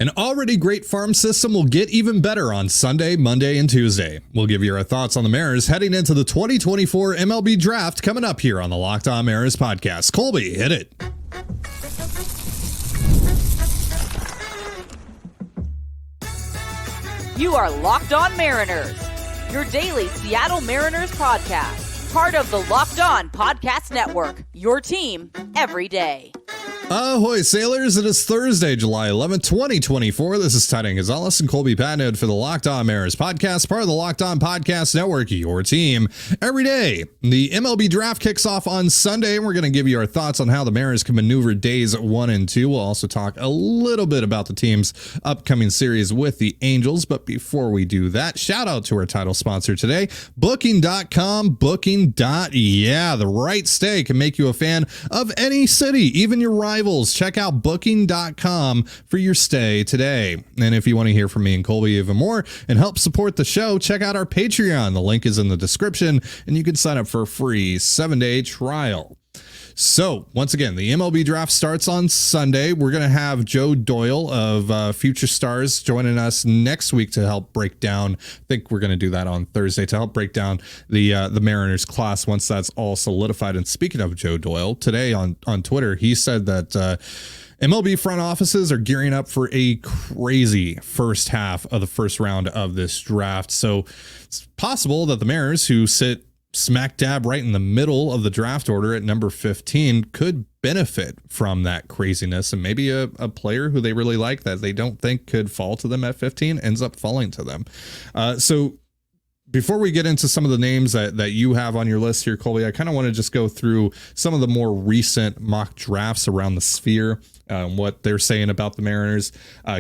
An already great farm system will get even better on Sunday, Monday, and Tuesday. We'll give you our thoughts on the Mariners heading into the 2024 MLB Draft coming up here on the Locked On Mariners podcast. Colby, hit it. You are Locked On Mariners, your daily Seattle Mariners podcast. Part of the Locked On Podcast Network, your team every day. Ahoy, sailors. It is Thursday, July 11th, 2024. This is Titan Gonzalez and Colby Patnode for the Locked On Mariners podcast, part of the Locked On Podcast Network, your team every day. The MLB Draft kicks off on Sunday, and we're going to give you our thoughts on how the Mariners can maneuver days 1 and 2. We'll also talk a little bit about the team's upcoming series with the Angels. But before we do that, shout out to our title sponsor today, Booking.com. Booking.yeah, the right stay can make you a fan of any city, even your rivals. Check out Booking.com for your stay today. And if you want to hear from me and Colby even more and help support the show, check out our Patreon. The link is in the description, and you can sign up for a free 7-day trial. So, once again, the MLB Draft starts on Sunday. We're going to have Joe Doyle of Future Stars joining us next week to help break down. I think we're going to do that on Thursday to help break down the Mariners class once that's all solidified. And speaking of Joe Doyle, today on Twitter, he said that MLB front offices are gearing up for a crazy first half of the first round of this draft. So it's possible that the Mariners, who sit smack dab right in the middle of the draft order at number 15, could benefit from that craziness, and maybe a player who they really like that they don't think could fall to them at 15 ends up falling to them. So before we get into some of the names that you have on your list here, Colby, I kind of want to just go through some of the more recent mock drafts around the sphere, what they're saying about the Mariners.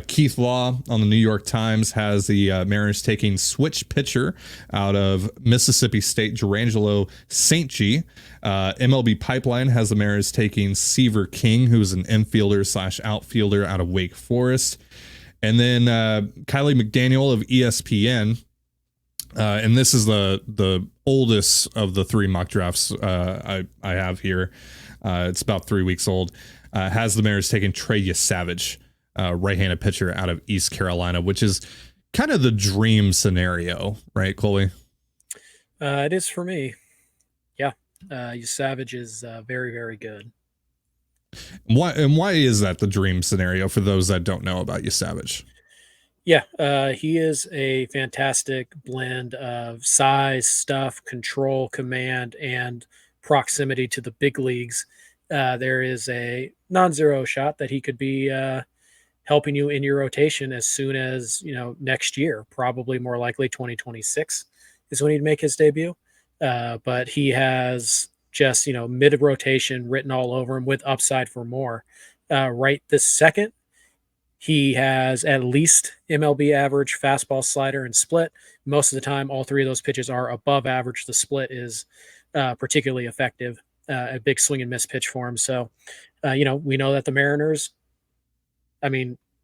Keith Law on the New York Times has the Mariners taking switch pitcher out of Mississippi State, Jerangelo St. G. MLB Pipeline has the Mariners taking Seaver King, who's an infielder / outfielder out of Wake Forest. And then Kylie McDaniel of ESPN, and this is the oldest of the three mock drafts I have here. It's about 3 weeks old. Has the Mariners taking Urias Savage, right-handed pitcher out of East Carolina, which is kind of the dream scenario, right, Colby? It is for me. Yeah, Savage is very, very good. Why is that the dream scenario for those that don't know about Savage? Yeah, he is a fantastic blend of size, stuff, control, command, and proximity to the big leagues. There is a non-zero shot that he could be helping you in your rotation as soon as next year, probably more likely 2026 is when he'd make his debut. But he has just mid-rotation written all over him with upside for more. Right this second, he has at least MLB average fastball, slider, and split. Most of the time, all three of those pitches are above average. The split is particularly effective. A big swing and miss pitch for him. So, we know that the Mariners,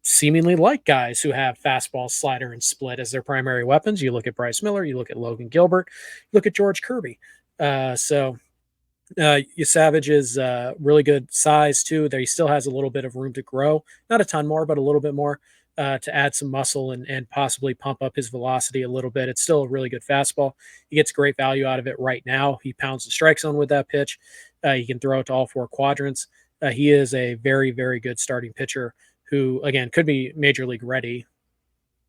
seemingly like guys who have fastball, slider, and split as their primary weapons. You look at Bryce Miller, you look at Logan Gilbert, you look at George Kirby. Savage is really good size too. There he still has a little bit of room to grow, not a ton more, but a little bit more to add some muscle and possibly pump up his velocity a little bit. It's still a really good fastball. He gets great value out of it right now. He pounds the strike zone with that pitch. He can throw it to all four quadrants. He is a very, very good starting pitcher who, again, could be major league ready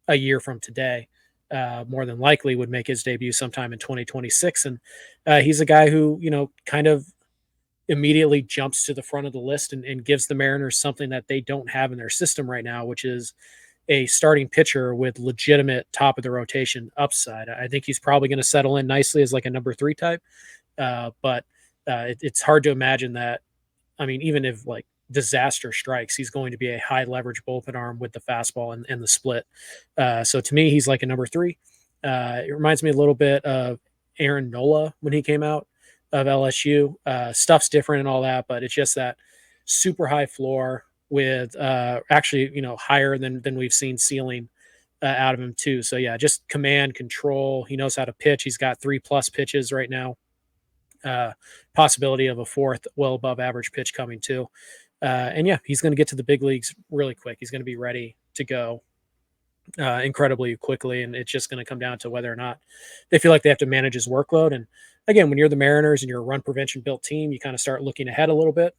a year from today. More than likely would make his debut sometime in 2026. And he's a guy who, kind of immediately jumps to the front of the list and gives the Mariners something that they don't have in their system right now, which is a starting pitcher with legitimate top of the rotation upside. I think he's probably going to settle in nicely as like a number 3 type. But it's hard to imagine that. Even if like disaster strikes, he's going to be a high leverage bullpen arm with the fastball and the split. So to me, he's like a number 3. It reminds me a little bit of Aaron Nola when he came out of LSU. Stuff's different and all that, but it's just that super high floor with actually, higher than we've seen ceiling out of him too. So yeah, just command, control. He knows how to pitch. He's got 3+ pitches right now. Possibility of a 4th well above average pitch coming too. And yeah, he's going to get to the big leagues really quick. He's going to be ready to go incredibly quickly, and it's just going to come down to whether or not they feel like they have to manage his workload. And again, when you're the Mariners and you're a run prevention built team, you kind of start looking ahead a little bit.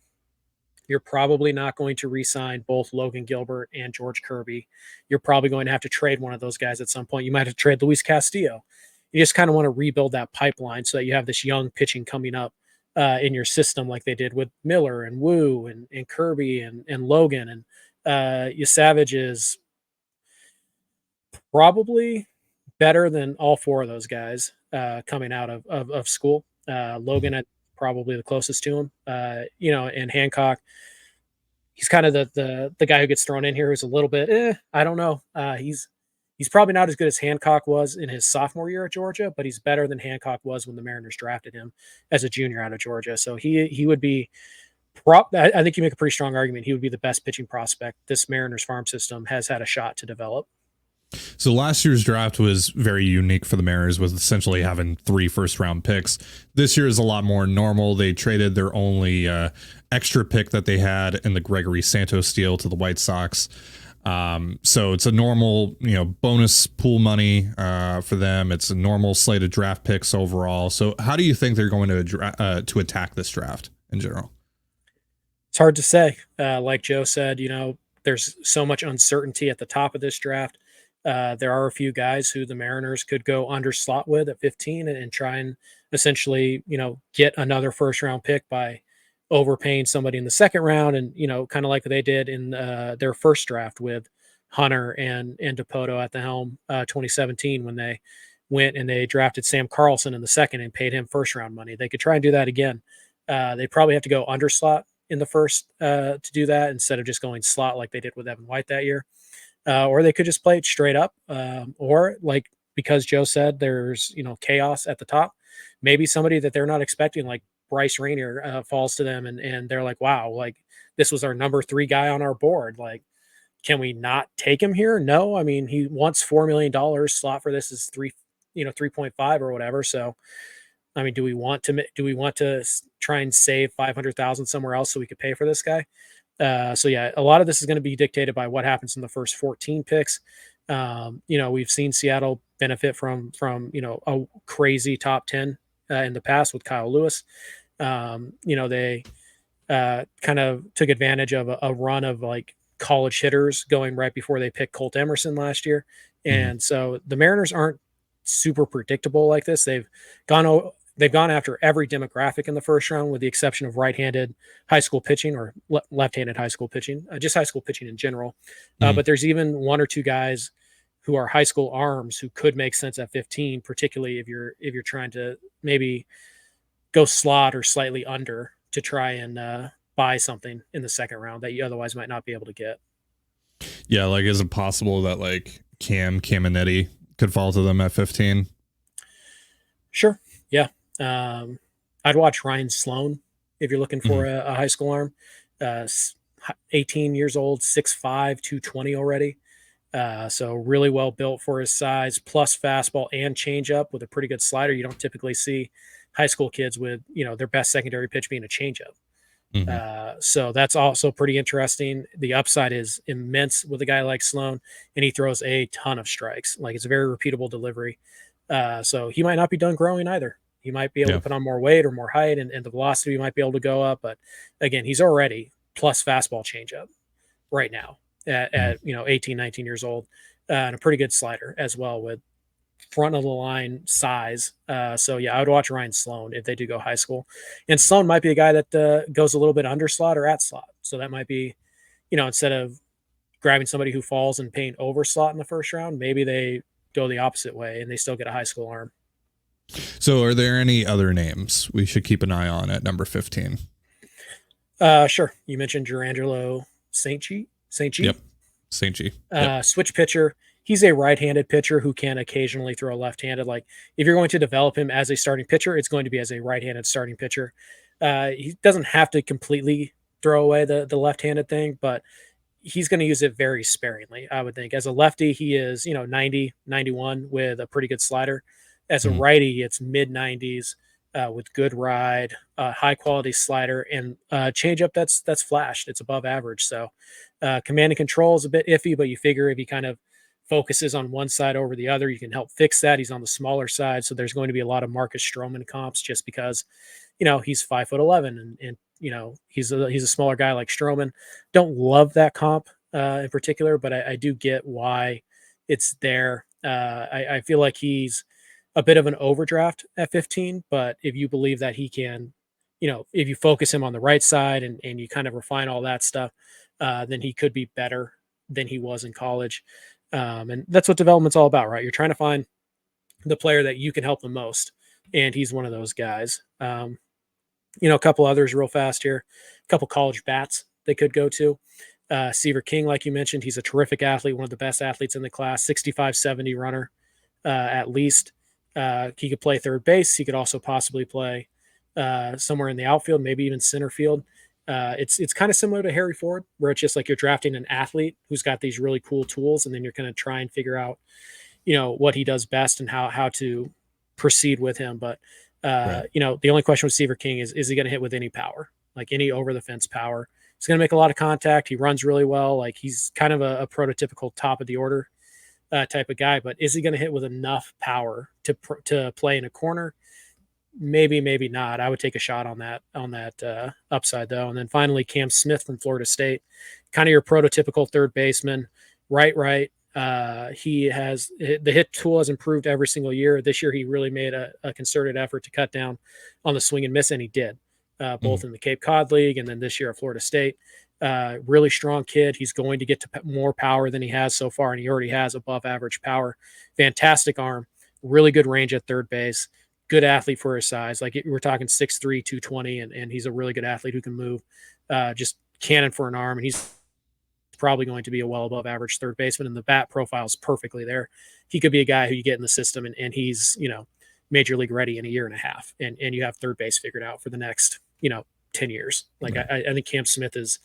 You're probably not going to re-sign both Logan Gilbert and George Kirby. You're probably going to have to trade one of those guys at some point. You might have to trade Luis Castillo. You just kind of want to rebuild that pipeline so that you have this young pitching coming up in your system, like they did with Miller and Wu and Kirby and Logan. And Urias Savage is probably better than all four of those guys coming out of school. Logan, probably the closest to him, and Hancock. He's kind of the guy who gets thrown in here who's a little bit, I don't know. He's probably not as good as Hancock was in his sophomore year at Georgia, but he's better than Hancock was when the Mariners drafted him as a junior out of Georgia. So he would be I think you make a pretty strong argument. He would be the best pitching prospect this Mariners farm system has had a shot to develop. So last year's draft was very unique for the Mariners, with essentially having 3 first-round picks. This year is a lot more normal. They traded their only extra pick that they had in the Gregory Santos deal to the White Sox. So it's a normal, bonus pool money for them. It's a normal slate of draft picks overall. So how do you think they're going to attack this draft in general? It's hard to say. Like Joe said, there's so much uncertainty at the top of this draft. There are a few guys who the Mariners could go under slot with at 15 and try and essentially, get another first round pick by overpaying somebody in the second round. And, kind of like they did in their first draft with Hunter and DePoto at the helm 2017, when they went and they drafted Sam Carlson in the second and paid him first round money. They could try and do that again. They probably have to go under slot in the first to do that, instead of just going slot like they did with Evan White that year. Or they could just play it straight up. Or like, because Joe said there's, chaos at the top, maybe somebody that they're not expecting, like Bryce Rainier, falls to them and they're like, wow, like this was our number 3 guy on our board. Like, can we not take him here? No. I mean, he wants $4 million. Slot for this is 3.5 or whatever. So, I mean, do we want to try and save 500,000 somewhere else so we could pay for this guy? So yeah, a lot of this is going to be dictated by what happens in the first 14 picks. We've seen Seattle benefit from a crazy top 10 in the past with Kyle Lewis. They kind of took advantage of a run of like college hitters going right before they picked Colt Emerson last year. And so the Mariners aren't super predictable like this. They've gone after every demographic in the first round, with the exception of right-handed high school pitching or left-handed high school pitching, just high school pitching in general. But there's even 1 or 2 guys who are high school arms who could make sense at 15, particularly if you're trying to maybe go slot or slightly under to try and buy something in the second round that you otherwise might not be able to get. Yeah, like, is it possible that like Caminetti could fall to them at 15? Sure. Yeah. I'd watch Ryan Sloan if you're looking for a high school arm. 18 years old, 6'5", 220 already. So really well built for his size, plus fastball and changeup with a pretty good slider. You don't typically see high school kids with, their best secondary pitch being a changeup. So that's also pretty interesting. The upside is immense with a guy like Sloan, and he throws a ton of strikes. Like, it's a very repeatable delivery. So he might not be done growing either. He might be able to put on more weight or more height, and the velocity might be able to go up. But again, he's already plus fastball changeup right now at 18, 19 years old, and a pretty good slider as well with front of the line size. So yeah, I would watch Ryan Sloan if they do go high school. And Sloan might be a guy that goes a little bit under slot or at slot. So that might be, instead of grabbing somebody who falls and paying over slot in the first round, maybe they go the opposite way and they still get a high school arm. So are there any other names we should keep an eye on at number 15? Sure. You mentioned Gerangelo St. G. Yep. St. G. Yep. Switch pitcher. He's a right-handed pitcher who can occasionally throw left-handed. Like, if you're going to develop him as a starting pitcher, it's going to be as a right-handed starting pitcher. He doesn't have to completely throw away the left-handed thing, but he's going to use it very sparingly, I would think. As a lefty, he is, 90, 91 with a pretty good slider. As a righty, it's mid-90s with good ride, high quality slider, and changeup that's flashed. It's above average. So command and control is a bit iffy, but you figure if he kind of focuses on one side over the other, you can help fix that. He's on the smaller side, so there's going to be a lot of Marcus Stroman comps just because he's 5'11", and he's a smaller guy like Stroman. Don't love that comp in particular, but I do get why it's there. I feel like he's a bit of an overdraft at 15, but if you believe that he can, if you focus him on the right side and you kind of refine all that stuff, then he could be better than he was in college. And that's what development's all about, right? You're trying to find the player that you can help the most, and he's one of those guys. A couple others real fast here, a couple college bats they could go to. Seaver King, like you mentioned, he's a terrific athlete, one of the best athletes in the class, 65-70 runner at least. He could play third base. He could also possibly play somewhere in the outfield, maybe even center field. It's kind of similar to Harry Ford, where it's just like you're drafting an athlete who's got these really cool tools, and then you're going to try and figure out, what he does best and how to proceed with him. But right. The only question with Seaver King is he going to hit with any power, like any over the fence power? He's going to make a lot of contact. He runs really well. Like he's kind of a prototypical top of the order type of guy, but is he going to hit with enough power to play in a corner? Maybe not. I would take a shot on that upside though. And then finally, Cam Smith from Florida State, kind of your prototypical third baseman, right. He has the hit tool has improved every single year. This year, he really made a concerted effort to cut down on the swing and miss, and he did both in the Cape Cod League and then this year at Florida State. Really strong kid. He's going to get to more power than he has so far, and he already has above average power. Fantastic arm, really good range at third base. Good athlete for his size. Like we're talking 6'3", 220, and he's a really good athlete who can move. Just cannon for an arm, and he's probably going to be a well above average third baseman, and the bat profile is perfectly there. He could be a guy who you get in the system and he's, major league ready in a year and a half, and you have third base figured out for the next, 10 years. Like I think Cam Smith is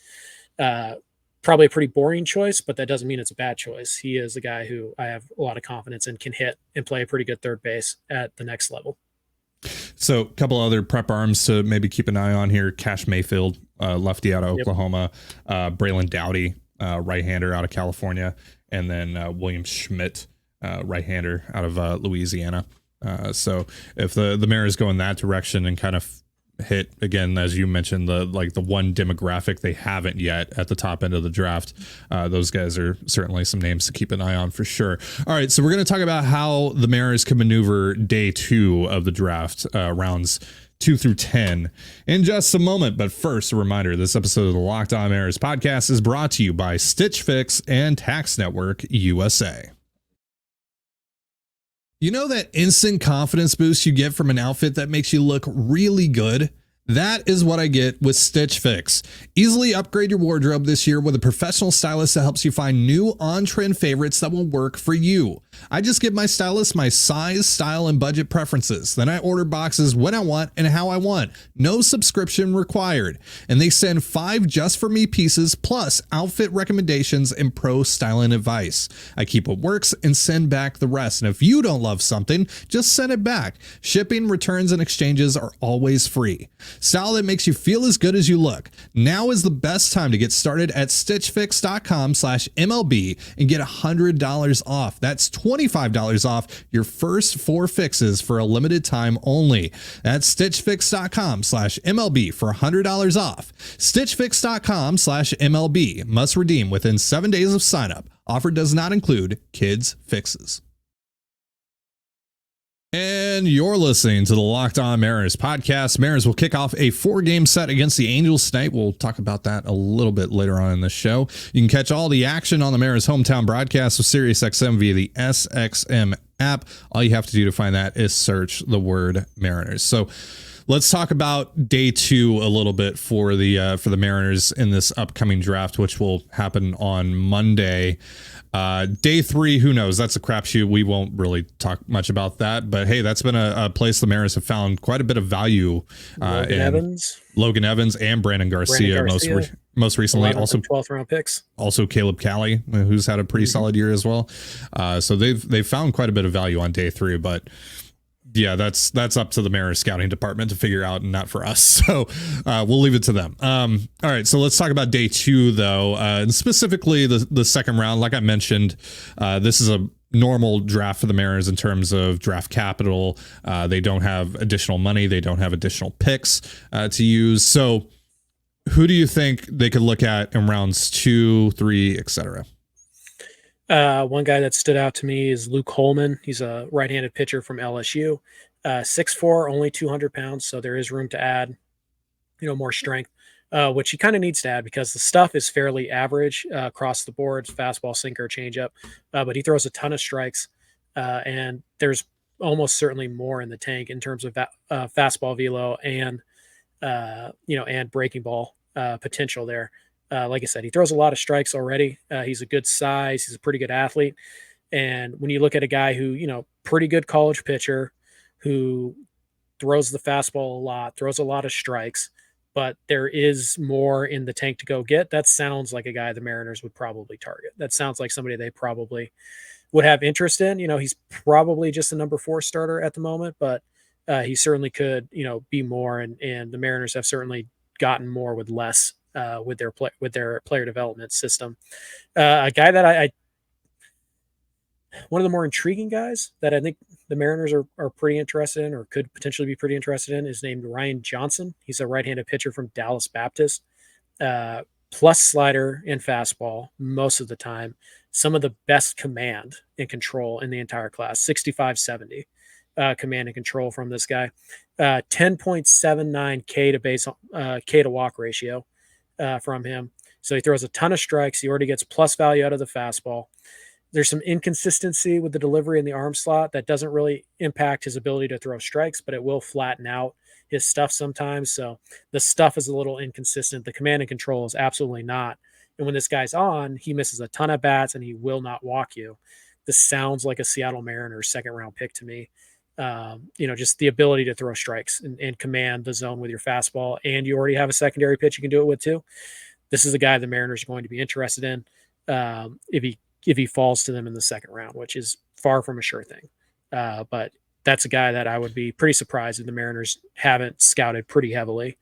probably a pretty boring choice, but that doesn't mean it's a bad choice. He is a guy who I have a lot of confidence in, can hit and play a pretty good third base at the next level. So a couple other prep arms to maybe keep an eye on here. Cash Mayfield, lefty out of Oklahoma, Braylon Doughty, right-hander out of California, and then William Schmidt, right-hander out of Louisiana. So if the Mariners go in that direction and kind of hit, again, as you mentioned, the one demographic they haven't yet at the top end of the draft, those guys are certainly some names to keep an eye on for sure. All right, so we're going to talk about how the Mariners can maneuver day 2 of the draft, rounds 2 through 10 in just a moment. But first, a reminder, this episode of the Locked On Mariners podcast is brought to you by Stitch Fix and Tax Network USA. You know that instant confidence boost you get from an outfit that makes you look really good? That is what I get with Stitch Fix. Easily upgrade your wardrobe this year with a professional stylist that helps you find new on-trend favorites that will work for you. I just give my stylist my size, style, and budget preferences. Then I order boxes when I want and how I want. No subscription required. And they send 5 just for me pieces plus outfit recommendations and pro styling advice. I keep what works and send back the rest. And if you don't love something, just send it back. Shipping, returns, and exchanges are always free. Style that makes you feel as good as you look. Now is the best time to get started at stitchfix.com/MLB and get $100 off. That's $25 off your first 4 fixes for a limited time only. That's stitchfix.com/MLB for $100 off. Stitchfix.com/MLB. Must redeem within 7 days of sign up. Offer does not include kids fixes. And you're listening to the Locked On Mariners podcast. Mariners will kick off a 4-game set against the Angels tonight. We'll talk about that a little bit later on in the show. You can catch all the action on the Mariners hometown broadcast of SiriusXM via the SXM app. All you have to do to find that is search the word Mariners. So let's talk about day 2 a little bit for the Mariners in this upcoming draft, which will happen on Monday. Day 3, who knows? That's a crapshoot. We won't really talk much about that. But hey, that's been a place the Mariners have found quite a bit of value. Logan Evans and Brandon Garcia. Most recently, also 12th round picks. Also Caleb Cali, who's had a pretty solid year as well. So they've found quite a bit of value on day 3. But Yeah, that's up to the Mariners scouting department to figure out, and not for us. So we'll leave it to them. All right, so let's talk about day 2, though, and specifically the second round. Like I mentioned, this is a normal draft for the Mariners in terms of draft capital. They don't have additional money. They don't have additional picks to use. So who do you think they could look at in rounds 2, 3, etc.? One guy that stood out to me is Luke Holman. He's a right-handed pitcher from LSU. 6'4", only 200 pounds, so there is room to add, more strength, which he kind of needs to add because the stuff is fairly average across the board, fastball, sinker, changeup, but he throws a ton of strikes, and there's almost certainly more in the tank in terms of fastball velo and and breaking ball potential there. Like I said, he throws a lot of strikes already. He's a good size. He's a pretty good athlete. And when you look at a guy who, pretty good college pitcher who throws the fastball a lot, throws a lot of strikes, but there is more in the tank to go get, that sounds like a guy the Mariners would probably target. That sounds like somebody they probably would have interest in. He's probably just a number 4 starter at the moment, but he certainly could, be more. And the Mariners have certainly gotten more with less. With their player development system, a guy that one of the more intriguing guys that I think the Mariners are pretty interested in, or could potentially be pretty interested in, is named Ryan Johnson. He's a right-handed pitcher from Dallas Baptist, plus slider and fastball most of the time. Some of the best command and control in the entire class, 65-70 command and control from this guy. 10.79 K to walk ratio. From him. So he throws a ton of strikes. He already gets plus value out of the fastball. There's some inconsistency with the delivery in the arm slot that doesn't really impact his ability to throw strikes, but it will flatten out his stuff sometimes. So the stuff is a little inconsistent. The command and control is absolutely not. And when this guy's on, he misses a ton of bats and he will not walk you. This sounds like a Seattle Mariners second round pick to me. Just the ability to throw strikes and command the zone with your fastball, and you already have a secondary pitch you can do it with too. This is the guy the Mariners are going to be interested in if he falls to them in the second round, which is far from a sure thing. But that's a guy that I would be pretty surprised if the Mariners haven't scouted pretty heavily.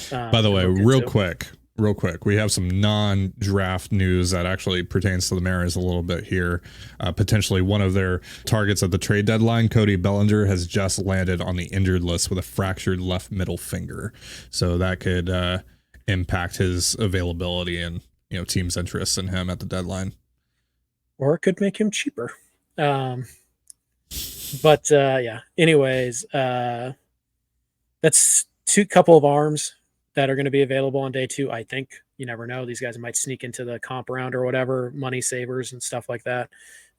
By the way, real quick, we have some non-draft news that actually pertains to the Mariners a little bit here. Potentially one of their targets at the trade deadline, Cody Bellinger, has just landed on the injured list with a fractured left middle finger. So that could impact his availability and teams' interest in him at the deadline. Or it could make him cheaper. Yeah. Anyways, that's couple of arms that are going to be available on day 2. I think you never know. These guys might sneak into the comp round or whatever, money savers and stuff like that.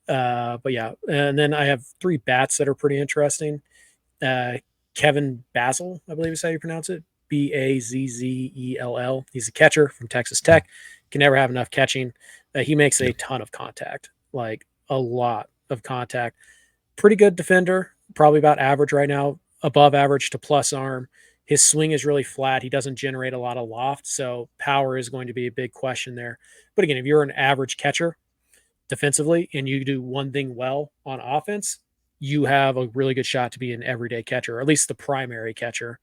But yeah, and then I have 3 bats that are pretty interesting. Kevin Bazzell, I believe is how you pronounce it. Bazzell. He's a catcher from Texas Tech. Can never have enough catching. He makes a ton of contact, like a lot of contact. Pretty good defender, probably about average right now, above average to plus arm. His swing is really flat. He doesn't generate a lot of loft, so power is going to be a big question there. But again, if you're an average catcher defensively and you do one thing well on offense, you have a really good shot to be an everyday catcher, or at least the primary catcher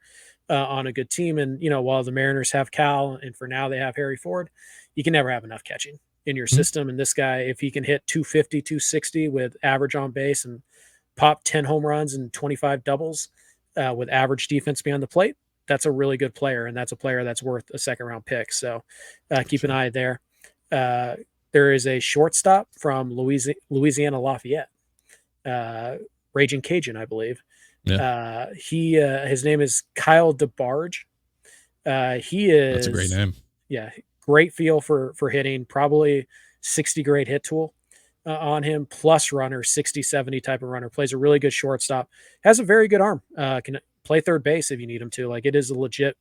on a good team. And, while the Mariners have Cal and for now they have Harry Ford, you can never have enough catching in your system. And this guy, if he can hit 250, 260 with average on base and pop 10 home runs and 25 doubles, with average defense behind the plate, that's a really good player, and that's a player that's worth a second round pick. So keep an eye there. There is a shortstop from Louisiana Lafayette, Raging Cajun, I believe. Yeah. His name is Kyle DeBarge. That's a great name. Yeah, great feel for hitting, probably 60 grade hit tool on him, plus runner, 60-70 type of runner. Plays a really good shortstop, has a very good arm, can play third base if you need him to. Like, it is a legit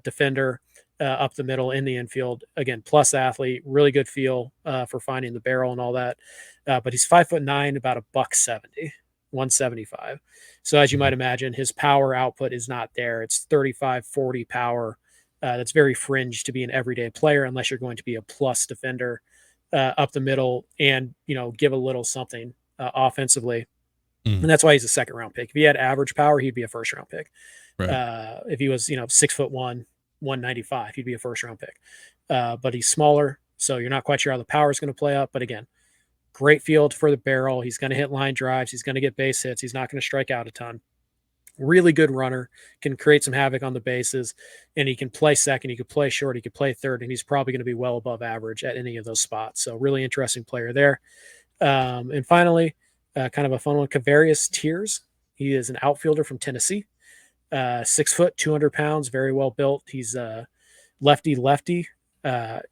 defender up the middle in the infield. Again, plus athlete, really good feel for finding the barrel and all that. But he's 5'9", about $170, 175. So as you might imagine, his power output is not there. It's 35, 40 power. That's very fringe to be an everyday player unless you're going to be a plus defender up the middle and, give a little something offensively. And that's why he's a second round pick. If he had average power, he'd be a first round pick. Right. If he was, 6'1", 195, he'd be a first round pick. But he's smaller, so you're not quite sure how the power is going to play up. But again, great field for the barrel. He's going to hit line drives. He's going to get base hits. He's not going to strike out a ton. Really good runner, can create some havoc on the bases, and he can play second. He could play short. He could play third, and he's probably going to be well above average at any of those spots. So really interesting player there. And finally, kind of a fun one, Kavarius Tears. He is an outfielder from Tennessee. 6 foot, 200 pounds, very well built. He's lefty.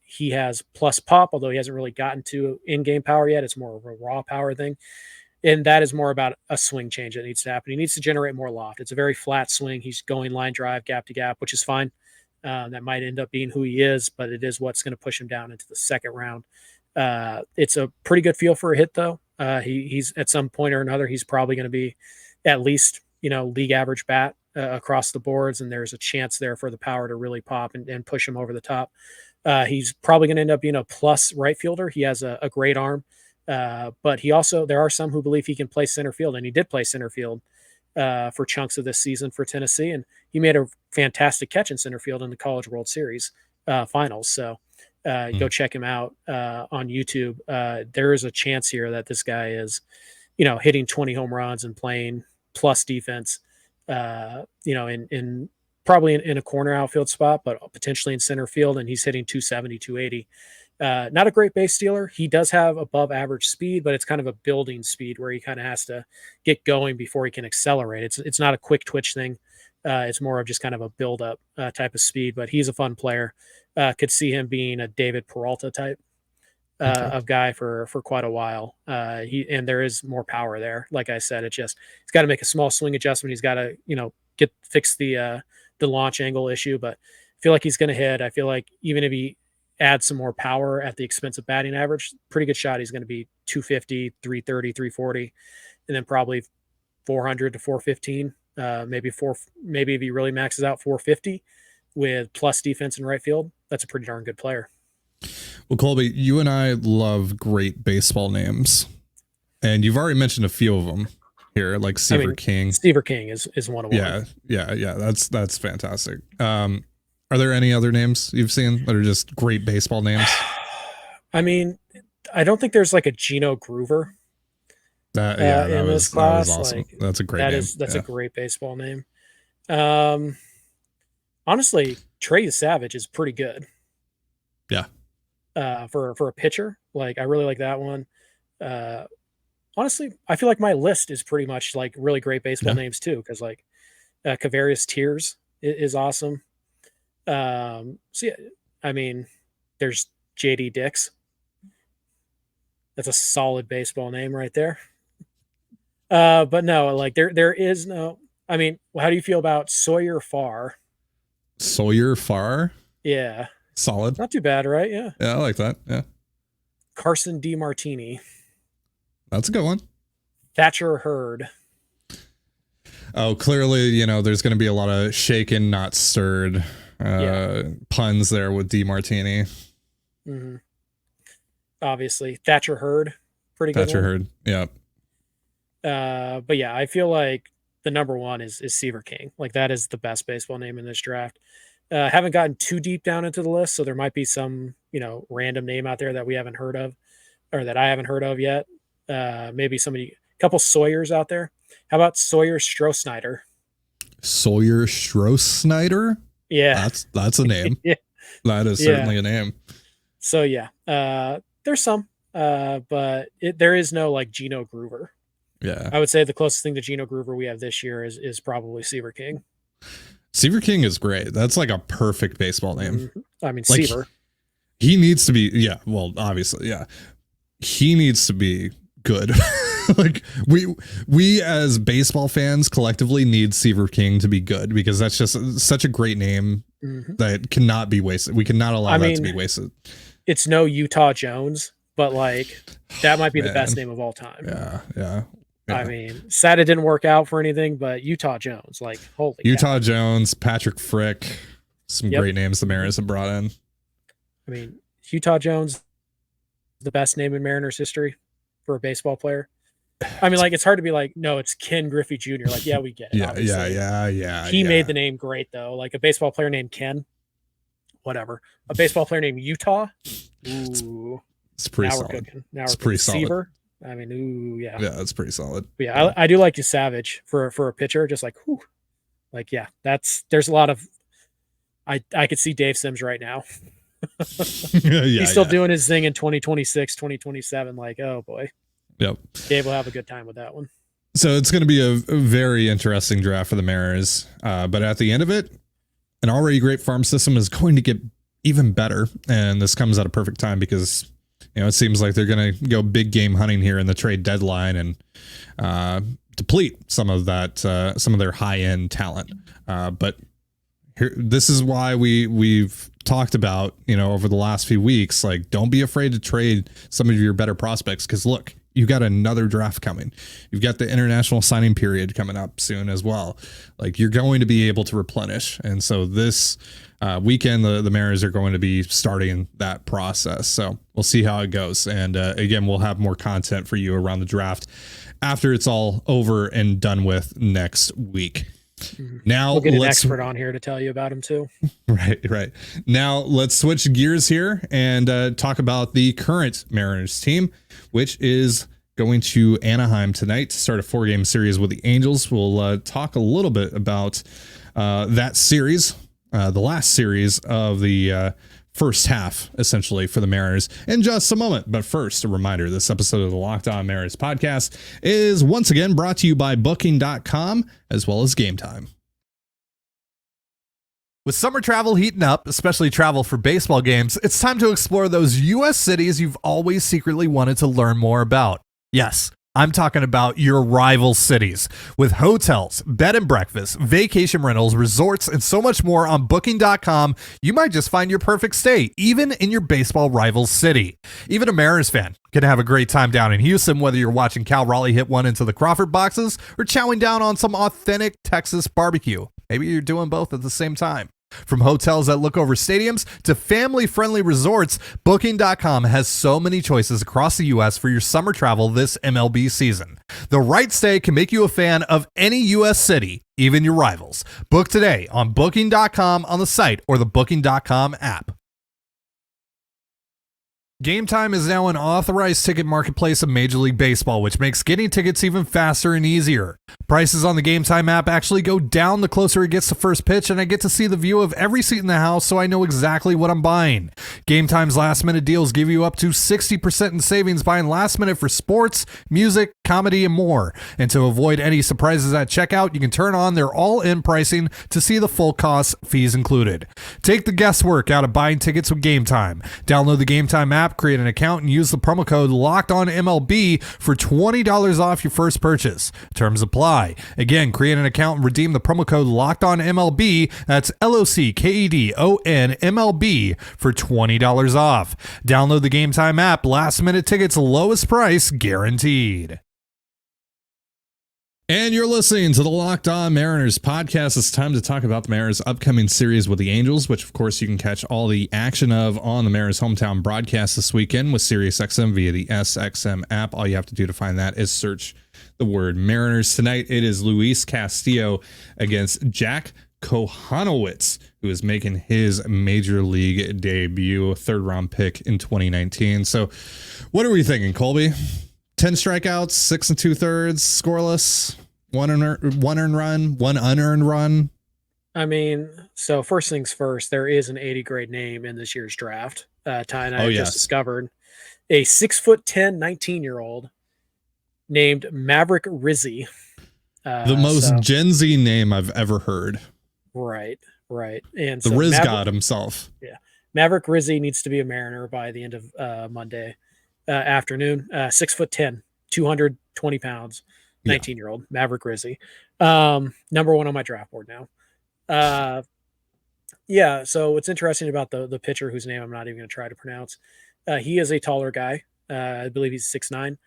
He has plus pop, although he hasn't really gotten to in-game power yet. It's more of a raw power thing. And that is more about a swing change that needs to happen. He needs to generate more loft. It's a very flat swing. He's going line drive, gap to gap, which is fine. That might end up being who he is, but it is what's going to push him down into the second round. It's a pretty good feel for a hit, though. He's at some point or another, he's probably going to be at least, league average bat across the boards, and there's a chance there for the power to really pop and push him over the top. He's probably going to end up being a plus right fielder. He has a great arm. But there are some who believe he can play center field, and he did play center field for chunks of this season for Tennessee, and he made a fantastic catch in center field in the College World Series finals. So go check him out on YouTube. There is a chance here that this guy is, hitting 20 home runs and playing plus defense, in probably in a corner outfield spot, but potentially in center field, and he's hitting 270, 280. Not a great base stealer. He does have above average speed, but it's kind of a building speed where he kind of has to get going before he can accelerate. It's not a quick twitch thing. It's more of just kind of a build up type of speed, but he's a fun player. Could see him being a David Peralta type of guy for quite a while. And there is more power there. Like I said, he's got to make a small swing adjustment. He's got to, fix the launch angle issue, but I feel like he's going to hit. I feel like even if he add some more power at the expense of batting average, pretty good shot. He's going to be 250, 330, 340, and then probably 400 to 415. Maybe if he really maxes out 450 with plus defense in right field, that's a pretty darn good player. Well, Colby, you and I love great baseball names, and you've already mentioned a few of them here, like Seaver King. Seaver King is one of them. Yeah. That's fantastic. Are there any other names you've seen that are just great baseball names? I mean, I don't think there's like a Gino Groover in this class. That was awesome. That's a great name. That's a great baseball name. Honestly, Urias Savage is pretty good. Yeah. For a pitcher, like I really like that one. Honestly, I feel like my list is pretty much like really great baseball names too, because like Kavarius Tears is awesome. There's JD Dix. That's a solid baseball name right there. But no, like there is no, how do you feel about Sawyer Farr? Sawyer Farr? Yeah. Solid. Not too bad, right? Yeah. Yeah, I like that. Yeah. Carson DiMartini. That's a good one. Thatcher Hurd. Oh, clearly, there's going to be a lot of shaken, not stirred puns there with DiMartini. Mm-hmm. Obviously, Thatcher Hurd, pretty good. Thatcher Hurd, yeah. But yeah, I feel like the number one is Seaver King. Like that is the best baseball name in this draft. Haven't gotten too deep down into the list, so there might be some random name out there that we haven't heard of, or that I haven't heard of yet. Maybe a couple Sawyers out there. How about Sawyer Stroh-Snyder? Sawyer Stroh-Snyder? Yeah. That's a name. Yeah. That is certainly a name. So yeah, there's some, but there is no like Gino Groover. Yeah. I would say the closest thing to Gino Groover we have this year is probably Seaver King. Seaver King is great. That's like a perfect baseball name. Mm-hmm. Seaver. He needs to be, obviously, yeah. He needs to be good. Like we as baseball fans collectively need Seaver King to be good, because that's just such a great name that cannot be wasted. We cannot allow that to be wasted. It's no Utah Jones, but like that might be the best name of all time. Yeah. Sad it didn't work out for anything, but Utah Jones, like holy Utah cow. Jones, Patrick Frick, some great names the Mariners have brought in. Utah Jones, the best name in Mariners history for a baseball player. I mean, like, it's hard to be like, no, it's Ken Griffey Jr. Like, yeah, we get it. Obviously. He made the name great though. Like a baseball player named Ken, whatever. A baseball player named Utah. Ooh, It's pretty now solid. we're cooking. Now It's we're pretty cooking. solid. Seaver. I mean, ooh, yeah. Yeah, that's pretty solid. But yeah, I do like you Savage for a pitcher. Just like, whew. Like, yeah, there's a lot of. I could see Dave Sims right now. He's still doing his thing in 2026, 2027. Like, oh boy. Yep. Dave will have a good time with that one. So it's going to be a very interesting draft for the Mariners. But at the end of it, an already great farm system is going to get even better. And this comes at a perfect time because, it seems like they're going to go big game hunting here in the trade deadline and deplete some of their high end talent. But here, this is why we've talked about, over the last few weeks, like, don't be afraid to trade some of your better prospects. Cause look, you've got another draft coming. You've got the international signing period coming up soon as well. Like, you're going to be able to replenish. And so this weekend, the Mariners are going to be starting that process. So we'll see how it goes. And again, we'll have more content for you around the draft after it's all over and done with next week. Now we'll get an expert on here to tell you about him too. Right. Now let's switch gears here and talk about the current Mariners team, which is going to Anaheim tonight to start a 4-game series with the Angels. We'll talk a little bit about that series, the last series of the first half, essentially, for the Mariners in just a moment. But first, a reminder, this episode of the Locked On Mariners podcast is once again brought to you by Booking.com as well as GameTime. With summer travel heating up, especially travel for baseball games, it's time to explore those U.S. cities you've always secretly wanted to learn more about. Yes, I'm talking about your rival cities. With hotels, bed and breakfast, vacation rentals, resorts, and so much more on Booking.com, you might just find your perfect stay, even in your baseball rival city. Even a Mariners fan can have a great time down in Houston, whether you're watching Cal Raleigh hit one into the Crawford boxes or chowing down on some authentic Texas barbecue. Maybe you're doing both at the same time. From hotels that look over stadiums to family-friendly resorts, Booking.com has so many choices across the U.S. for your summer travel this MLB season. The right stay can make you a fan of any U.S. city, even your rivals. Book today on Booking.com on the site or the Booking.com app. GameTime is now an authorized ticket marketplace of Major League Baseball, which makes getting tickets even faster and easier. Prices on the GameTime app actually go down the closer it gets to first pitch, and I get to see the view of every seat in the house, so I know exactly what I'm buying. GameTime's last-minute deals give you up to 60% in savings buying last minute for sports, music, comedy, and more. And to avoid any surprises at checkout, you can turn on their all-in pricing to see the full cost, fees included. Take the guesswork out of buying tickets with GameTime. Download the GameTime app, create an account, and use the promo code LOCKEDONMLB for $20 off your first purchase. Terms apply. Again, create an account and redeem the promo code LOCKEDONMLB. That's LOCKEDONMLB for $20 off. Download the GameTime app. Last minute tickets, lowest price guaranteed. And you're listening to the Locked On Mariners podcast. It's time to talk about the Mariners' upcoming series with the Angels, which, of course, you can catch all the action of on the Mariners' hometown broadcast this weekend with SiriusXM via the SXM app. All you have to do to find that is search the word Mariners. Tonight, it is Luis Castillo against Jack Kohanowitz, who is making his major league debut, third-round pick in 2019. So what are we thinking, Colby? 10 strikeouts, 6 2/3, scoreless, one unearned run. I mean, so first things first, there is an 80 grade name in this year's draft. Ty and I just discovered a 6'10", 19-year-old named Maverick Rizzi. The most Gen Z name I've ever heard. Right. And the Riz God himself. Yeah. Maverick Rizzi needs to be a Mariner by the end of Monday afternoon. 6'10", 220 pounds, 19-year-old Maverick Rizzi. Number one on my draft board now. So what's interesting about the pitcher whose name I'm not even going to try to pronounce, he is a taller guy. I believe he's 6'9".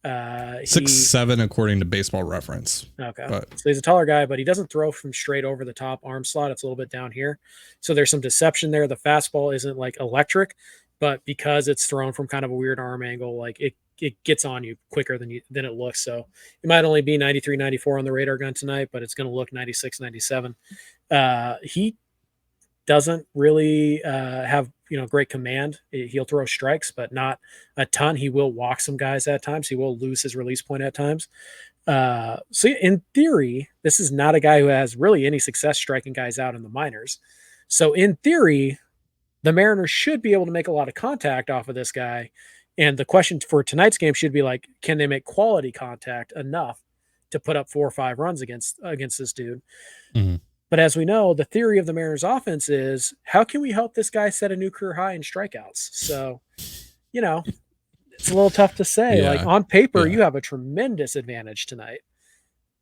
6'7" according to Baseball Reference. Okay. So he's a taller guy, but he doesn't throw from straight over the top arm slot. It's a little bit down here. So there's some deception there. The fastball isn't like electric, but because it's thrown from kind of a weird arm angle, like it gets on you quicker than it looks. So it might only be 93, 94 on the radar gun tonight, but it's going to look 96, 97. He doesn't really have great command. He'll throw strikes, but not a ton. He will walk some guys at times. He will lose his release point at times. So in theory, this is not a guy who has really any success striking guys out in the minors. So in theory, the Mariners should be able to make a lot of contact off of this guy. And the question for tonight's game should be like, can they make quality contact enough to put up 4 or 5 runs against this dude? Mm-hmm. But as we know, the theory of the Mariners offense is, how can we help this guy set a new career high in strikeouts? So, it's a little tough to say. Yeah. Like on paper, you have a tremendous advantage tonight,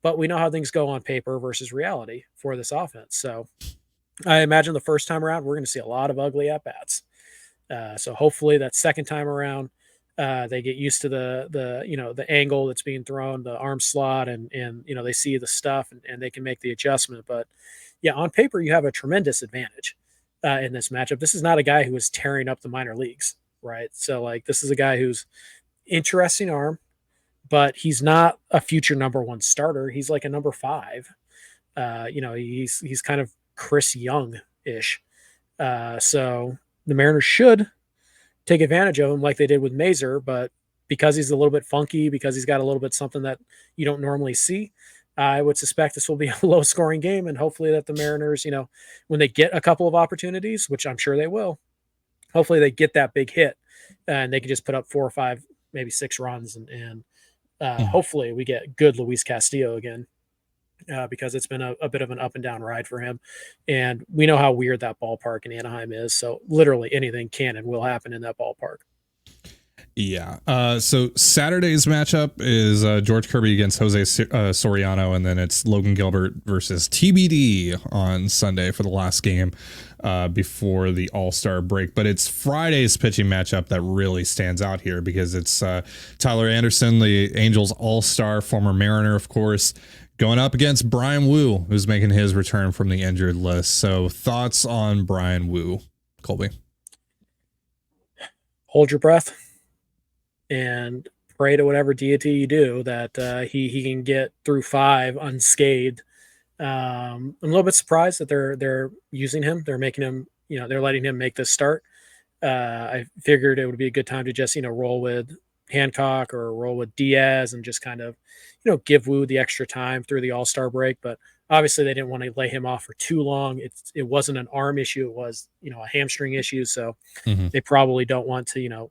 but we know how things go on paper versus reality for this offense. So I imagine the first time around, we're going to see a lot of ugly at-bats. So hopefully that second time around, they get used to the angle that's being thrown, the arm slot, and they see the stuff and they can make the adjustment. But yeah, on paper, you have a tremendous advantage in this matchup. This is not a guy who is tearing up the minor leagues, right? So like, this is a guy who's interesting arm, but he's not a future number 1 starter. He's like a number 5. He's kind of Chris Young-ish. So the Mariners should take advantage of him like they did with Mazer, but because he's a little bit funky, because he's got a little bit something that you don't normally see, I would suspect this will be a low-scoring game, and hopefully that the Mariners, when they get a couple of opportunities, which I'm sure they will, hopefully they get that big hit, and they can just put up 4 or 5, maybe 6 runs, and hopefully we get good Luis Castillo again. Because it's been a bit of an up and down ride for him. And we know how weird that ballpark in Anaheim is. So literally anything can and will happen in that ballpark. Yeah. So Saturday's matchup is George Kirby against Jose Soriano, and then it's Logan Gilbert versus TBD on Sunday for the last game before the All-Star break. But it's Friday's pitching matchup that really stands out here, because it's Tyler Anderson, the Angels All-Star, former Mariner, of course, going up against Brian Wu, who's making his return from the injured list. So thoughts on Brian Wu, Colby? Hold your breath and pray to whatever deity you do that he can get through 5 unscathed. I'm a little bit surprised that they're using him. They're making him, they're letting him make this start. I figured it would be a good time to just, roll with Hancock or roll with Diaz and just kind of, give Wu the extra time through the All-Star break. But obviously they didn't want to lay him off for too long. It wasn't an arm issue. It was, a hamstring issue. So they probably don't want to,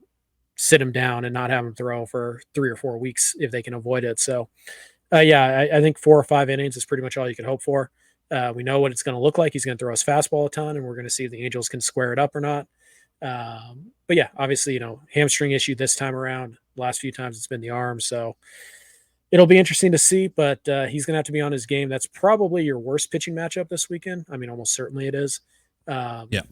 sit him down and not have him throw for 3 or 4 weeks if they can avoid it. So I think 4 or 5 innings is pretty much all you could hope for. We know what it's going to look like. He's going to throw his fastball a ton, and we're going to see if the Angels can square it up or not. But yeah, obviously, hamstring issue this time around. Last few times it's been the arm. So it'll be interesting to see, but he's going to have to be on his game. That's probably your worst pitching matchup this weekend. I mean, almost certainly it is. Yeah.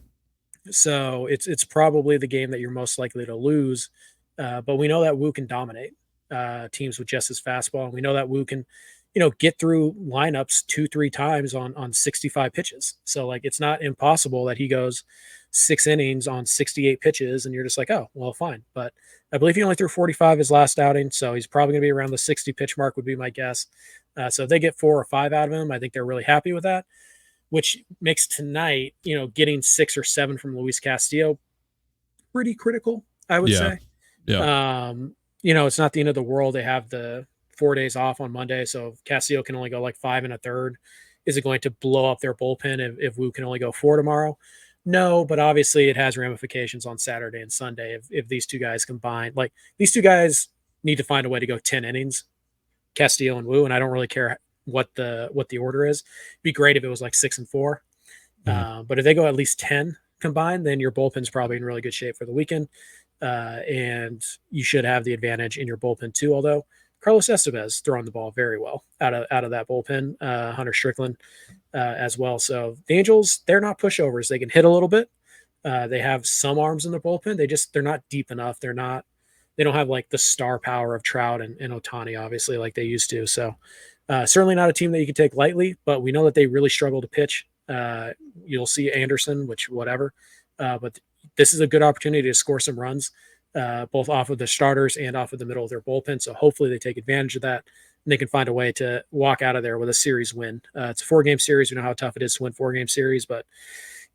So it's probably the game that you're most likely to lose. But we know that Wu can dominate teams with just his fastball. And we know that Wu can, get through lineups 2-3 times on 65 pitches. So like, it's not impossible that he goes 6 innings on 68 pitches and you're just like, oh, well, fine. But I believe he only threw 45 his last outing. So he's probably going to be around the 60 pitch mark would be my guess. So if they get 4 or 5 out of him, I think they're really happy with that, which makes tonight, getting 6 or 7 from Luis Castillo pretty critical, I would say. Yeah. It's not the end of the world. They have the 4 days off on Monday. So if Castillo can only go like 5 1/3, is it going to blow up their bullpen if Wu can only go 4 tomorrow? No, but obviously it has ramifications on Saturday and Sunday if these two guys combine. Like, these two guys need to find a way to go 10 innings, Castillo and Wu, and I don't really care what the order is. It'd be great if it was like 6 and 4. But if they go at least 10 combined, then your bullpen's probably in really good shape for the weekend. And you should have the advantage in your bullpen too, although Carlos Estevez throwing the ball very well out of that bullpen, Hunter Strickland as well. So the Angels, they're not pushovers. They can hit a little bit. They have some arms in their bullpen. They're not deep enough. They don't have like the star power of Trout and Ohtani, obviously, like they used to. So certainly not a team that you can take lightly, but we know that they really struggle to pitch. You'll see Anderson, which whatever, but this is a good opportunity to score some runs both off of the starters and off of the middle of their bullpen. So hopefully they take advantage of that and they can find a way to walk out of there with a series win. It's a 4-game series. We know how tough it is to win 4-game series, but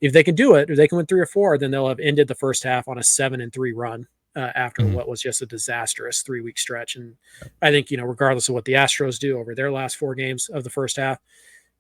if they can do it, if they can win 3 or 4, then they'll have ended the first half on a 7-3 run after what was just a disastrous 3-week stretch. And I think, regardless of what the Astros do over their last 4 games of the first half,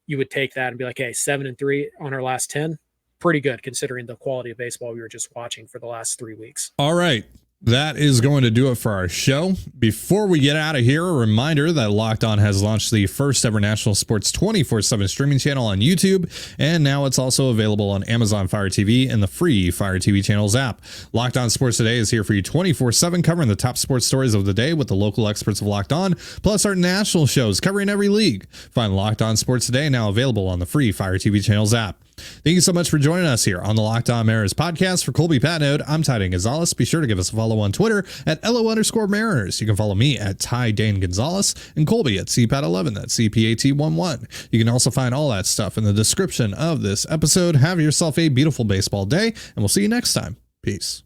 you would take that and be like, hey, 7-3 on our last 10, pretty good considering the quality of baseball we were just watching for the last 3 weeks. All right. That is going to do it for our show. Before we get out of here, a reminder that Locked On has launched the first ever national sports 24/7 streaming channel on YouTube, and now it's also available on Amazon Fire TV and the free Fire TV channels app. Locked On Sports Today is here for you 24/7, covering the top sports stories of the day with the local experts of Locked On, plus our national shows covering every league. Find Locked On Sports Today now available on the free Fire TV channels app. Thank you so much for joining us here on the Locked On Mariners podcast. For Colby Patnode, I'm Ty Dane Gonzalez. Be sure to give us a follow on Twitter at LO_Mariners. You can follow me at Ty Dane Gonzalez and Colby at CPAT11. That's CPAT11. You can also find all that stuff in the description of this episode. Have yourself a beautiful baseball day, and we'll see you next time. Peace.